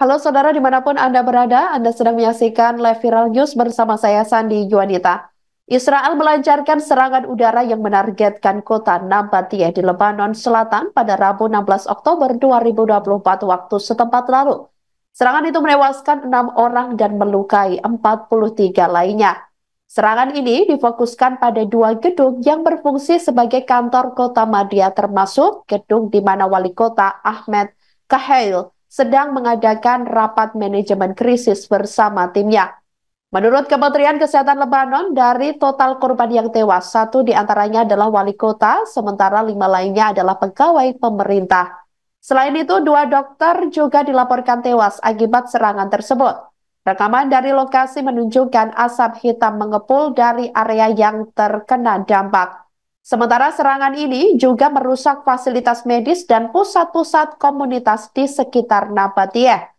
Halo saudara dimanapun Anda berada, Anda sedang menyaksikan live viral news bersama saya Sandi Yuanita. Israel melancarkan serangan udara yang menargetkan kota Nabatiyah di Lebanon Selatan pada Rabu 16 Oktober 2024 waktu setempat lalu. Serangan itu menewaskan 6 orang dan melukai 43 lainnya. Serangan ini difokuskan pada dua gedung yang berfungsi sebagai kantor kota Madia termasuk gedung di mana wali kota Ahmed Kahail sedang mengadakan rapat manajemen krisis bersama timnya. Menurut Kementerian Kesehatan Lebanon, dari total korban yang tewas, satu diantaranya adalah wali kota, sementara 5 lainnya adalah pegawai pemerintah. Selain itu, 2 dokter juga dilaporkan tewas akibat serangan tersebut. Rekaman dari lokasi menunjukkan asap hitam mengepul dari area yang terkena dampak. Sementara serangan ini juga merusak fasilitas medis dan pusat-pusat komunitas di sekitar Nabatiyah.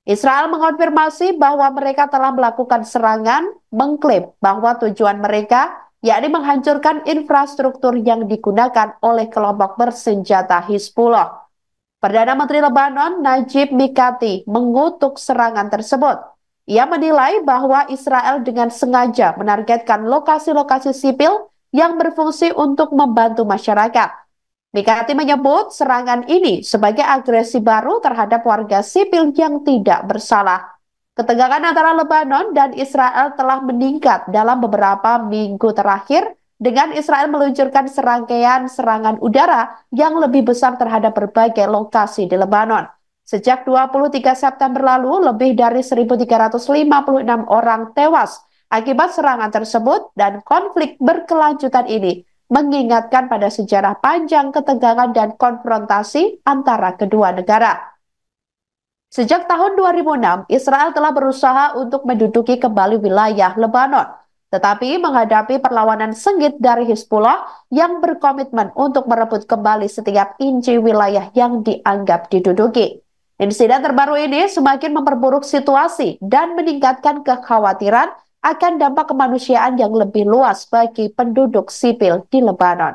Israel mengonfirmasi bahwa mereka telah melakukan serangan, mengklaim bahwa tujuan mereka yakni menghancurkan infrastruktur yang digunakan oleh kelompok bersenjata Hizbullah. Perdana Menteri Lebanon Najib Mikati mengutuk serangan tersebut. Ia menilai bahwa Israel dengan sengaja menargetkan lokasi-lokasi sipil yang berfungsi untuk membantu masyarakat. Mikati menyebut serangan ini sebagai agresi baru terhadap warga sipil yang tidak bersalah. Ketegangan antara Lebanon dan Israel telah meningkat dalam beberapa minggu terakhir dengan Israel meluncurkan serangkaian serangan udara yang lebih besar terhadap berbagai lokasi di Lebanon. Sejak 23 September lalu, lebih dari 1.356 orang tewas akibat serangan tersebut dan konflik berkelanjutan ini mengingatkan pada sejarah panjang ketegangan dan konfrontasi antara kedua negara. Sejak tahun 2006, Israel telah berusaha untuk menduduki kembali wilayah Lebanon, tetapi menghadapi perlawanan sengit dari Hizbullah yang berkomitmen untuk merebut kembali setiap inci wilayah yang dianggap diduduki. Insiden terbaru ini semakin memperburuk situasi dan meningkatkan kekhawatiran akan dampak kemanusiaan yang lebih luas bagi penduduk sipil di Lebanon.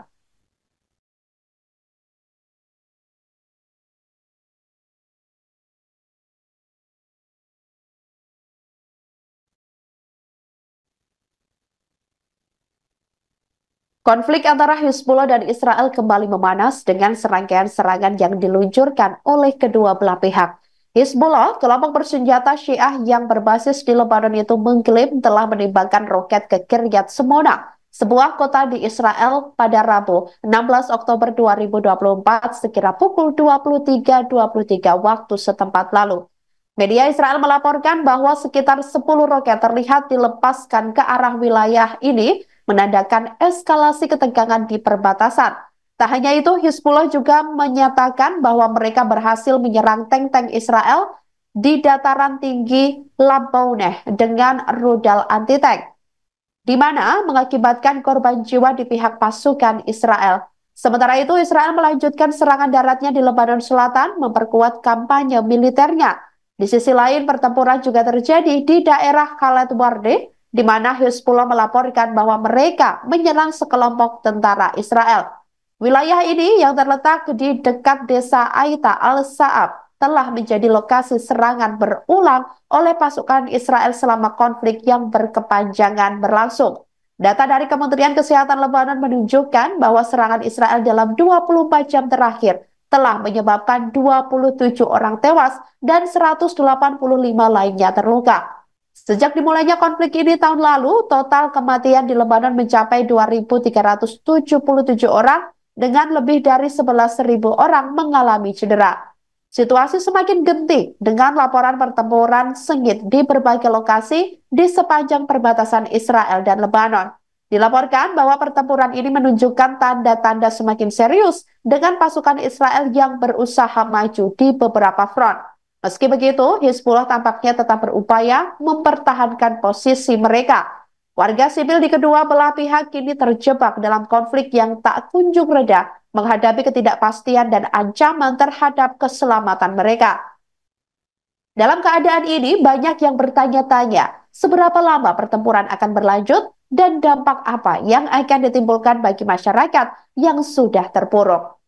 Konflik antara Hizbullah dan Israel kembali memanas dengan serangkaian serangan yang diluncurkan oleh kedua belah pihak. Hizbullah, kelompok bersenjata Syiah yang berbasis di Lebanon itu mengklaim telah menembakkan roket ke Kiryat Shmona, sebuah kota di Israel pada Rabu 16 Oktober 2024 sekira pukul 23.23 waktu setempat lalu. Media Israel melaporkan bahwa sekitar 10 roket terlihat dilepaskan ke arah wilayah ini, menandakan eskalasi ketegangan di perbatasan. Tak hanya itu, Hizbullah juga menyatakan bahwa mereka berhasil menyerang tank-tank Israel di dataran tinggi Labouneh dengan rudal anti-tank, di mana mengakibatkan korban jiwa di pihak pasukan Israel. Sementara itu, Israel melanjutkan serangan daratnya di Lebanon Selatan, memperkuat kampanye militernya. Di sisi lain, pertempuran juga terjadi di daerah Khaled Warde, di mana Hezbollah melaporkan bahwa mereka menyerang sekelompok tentara Israel. Wilayah ini yang terletak di dekat desa Aita al-Sa'ab telah menjadi lokasi serangan berulang oleh pasukan Israel selama konflik yang berkepanjangan berlangsung. Data dari Kementerian Kesehatan Lebanon menunjukkan bahwa serangan Israel dalam 24 jam terakhir telah menyebabkan 27 orang tewas dan 185 lainnya terluka. Sejak dimulainya konflik ini tahun lalu, total kematian di Lebanon mencapai 2.377 orang dengan lebih dari 11.000 orang mengalami cedera. Situasi semakin genting dengan laporan pertempuran sengit di berbagai lokasi di sepanjang perbatasan Israel dan Lebanon. Dilaporkan bahwa pertempuran ini menunjukkan tanda-tanda semakin serius dengan pasukan Israel yang berusaha maju di beberapa front. Meski begitu, Hizbullah tampaknya tetap berupaya mempertahankan posisi mereka. Warga sipil di kedua belah pihak kini terjebak dalam konflik yang tak kunjung reda, menghadapi ketidakpastian dan ancaman terhadap keselamatan mereka. Dalam keadaan ini, banyak yang bertanya-tanya, seberapa lama pertempuran akan berlanjut dan dampak apa yang akan ditimbulkan bagi masyarakat yang sudah terpuruk.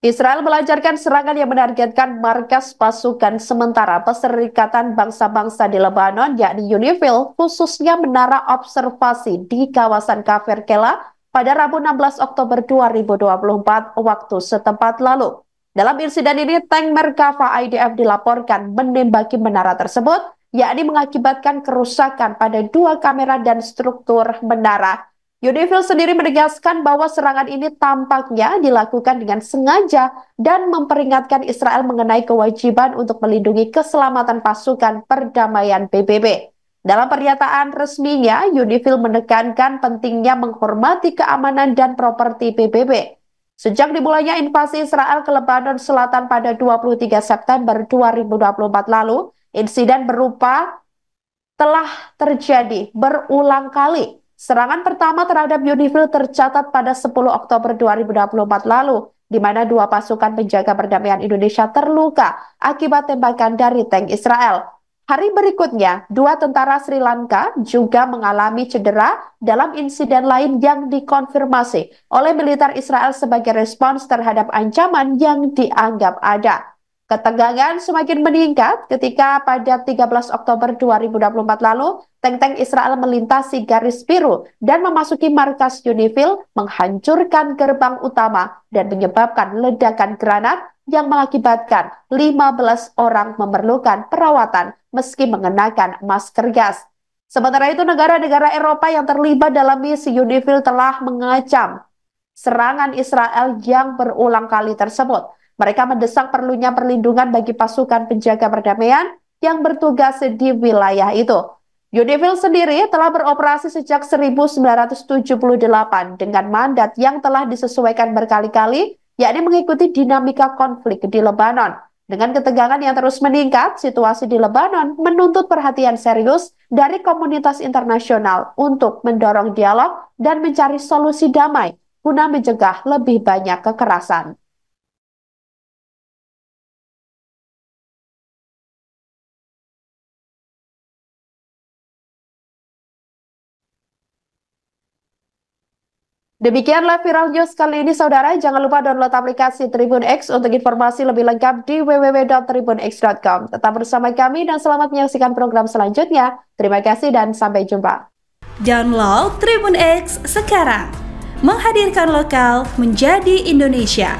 Israel melancarkan serangan yang menargetkan markas pasukan sementara Perserikatan Bangsa-Bangsa di Lebanon, yakni UNIFIL, khususnya menara observasi di kawasan Kafir Kela pada Rabu 16 Oktober 2024 waktu setempat lalu. Dalam insiden ini, tank Merkava IDF dilaporkan menembaki menara tersebut, yakni mengakibatkan kerusakan pada dua kamera dan struktur menara. UNIFIL sendiri menegaskan bahwa serangan ini tampaknya dilakukan dengan sengaja dan memperingatkan Israel mengenai kewajiban untuk melindungi keselamatan pasukan perdamaian PBB. Dalam pernyataan resminya, UNIFIL menekankan pentingnya menghormati keamanan dan properti PBB. Sejak dimulainya invasi Israel ke Lebanon Selatan pada 23 September 2024 lalu, insiden berupa telah terjadi berulang kali. Serangan pertama terhadap UNIFIL tercatat pada 10 Oktober 2024 lalu, di mana dua pasukan penjaga perdamaian Indonesia terluka akibat tembakan dari tank Israel. Hari berikutnya, dua tentara Sri Lanka juga mengalami cedera dalam insiden lain yang dikonfirmasi oleh militer Israel sebagai respons terhadap ancaman yang dianggap ada. Ketegangan semakin meningkat ketika pada 13 Oktober 2024 lalu, tank-tank Israel melintasi garis biru dan memasuki markas UNIFIL, menghancurkan gerbang utama dan menyebabkan ledakan granat yang mengakibatkan 15 orang memerlukan perawatan meski mengenakan masker gas. Sementara itu, negara-negara Eropa yang terlibat dalam misi UNIFIL telah mengecam serangan Israel yang berulang kali tersebut. Mereka mendesak perlunya perlindungan bagi pasukan penjaga perdamaian yang bertugas di wilayah itu. UNIFIL sendiri telah beroperasi sejak 1978 dengan mandat yang telah disesuaikan berkali-kali, yakni mengikuti dinamika konflik di Lebanon. Dengan ketegangan yang terus meningkat, situasi di Lebanon menuntut perhatian serius dari komunitas internasional untuk mendorong dialog dan mencari solusi damai guna mencegah lebih banyak kekerasan. Demikianlah Viral News kali ini, saudara. Jangan lupa download aplikasi Tribun X untuk informasi lebih lengkap di www.tribunx.com. Tetap bersama kami dan selamat menyaksikan program selanjutnya. Terima kasih dan sampai jumpa. Download Tribun X sekarang. Menghadirkan lokal menjadi Indonesia.